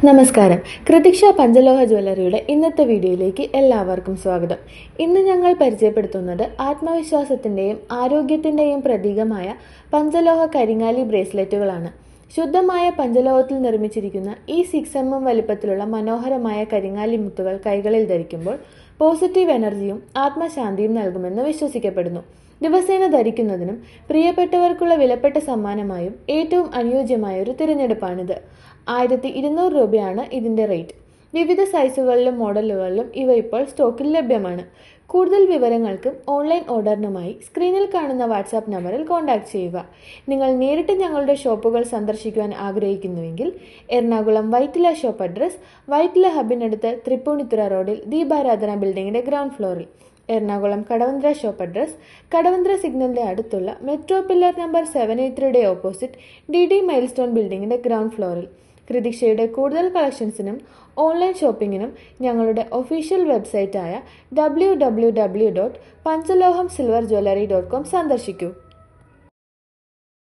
നമസ്കാരം. കൃതിക്ഷ പഞ്ചലോഹ ജ്വല്ലറിയുടെ ഇന്നത്തെ വീഡിയോയിലേക്ക് എല്ലാവർക്കും സ്വാഗതം. ഇന്ന് ഞങ്ങൾ പരിചയപ്പെടുത്തുന്നത് ആത്മവിശ്വാസത്തിൻ്റെയും ആരോഗ്യത്തിൻ്റെയും പ്രതീകമായ പഞ്ചലോഹ കരിങ്ങാലി ബ്രേസ്ലെറ്റുകളാണ്. ശുദ്ധമായ പഞ്ചലോഹത്തിൽ നിർമ്മിച്ചിരിക്കുന്ന ഈ 6mm വലിപ്പത്തിലുള്ള മനോഹരമായ കരിങ്ങാലി മുത്തുകൾ കൈകളിൽ ധരിക്കുമ്പോൾ പോസിറ്റീവ് എനർജിയും ആത്മശാന്തിയും നൽകുമെന്ന് വിശ്വസിക്കപ്പെടുന്നു. ദിവസേന ധരിക്കുന്നതിനും പ്രിയപ്പെട്ടവർക്കുള്ള വിലപ്പെട്ട സമ്മാനമായും ഏറ്റവും അനുയോജ്യമായ ഒരു തിരഞ്ഞെടുപ്പാണിത്. 1200 രൂപയാണ് ഇതിൻ്റെ റേറ്റ്. വിവിധ സൈസുകളിലും മോഡലുകളിലും ഇവ ഇപ്പോൾ സ്റ്റോക്കിൽ ലഭ്യമാണ്. കൂടുതൽ വിവരങ്ങൾക്കും ഓൺലൈൻ ഓർഡറിനുമായി സ്ക്രീനിൽ കാണുന്ന വാട്സാപ്പ് നമ്പറിൽ കോൺടാക്ട് ചെയ്യുക. നിങ്ങൾ നേരിട്ട് ഞങ്ങളുടെ ഷോപ്പുകൾ സന്ദർശിക്കുവാൻ ആഗ്രഹിക്കുന്നുവെങ്കിൽ എറണാകുളം വൈറ്റില ഷോപ്പ് അഡ്രസ് വൈറ്റില ഹബിനടുത്ത് തൃപ്പൂണിത്തുറ റോഡിൽ ദീപാരാധന ബിൽഡിങ്ങിൻ്റെ ഗ്രൗണ്ട് ഫ്ലോറിൽ, എറണാകുളം കടവന്ത്ര ഷോപ്പ് അഡ്രസ് കടവന്ത്ര സിഗ്നലിൻ്റെ അടുത്തുള്ള മെട്രോ പില്ലർ നമ്പർ 783യുടെ ഓപ്പോസിറ്റ് DD മൈൽ സ്റ്റോൺ ബിൽഡിങ്ങിൻ്റെ ഗ്രൗണ്ട് ഫ്ലോറിൽ. കൃതിക്ഷയുടെ കൂടുതൽ കളക്ഷൻസിനും ഓൺലൈൻ ഷോപ്പിങ്ങിനും ഞങ്ങളുടെ ഒഫീഷ്യൽ വെബ്സൈറ്റായ www.panchalohamsilverjewellery.com സന്ദർശിക്കൂ.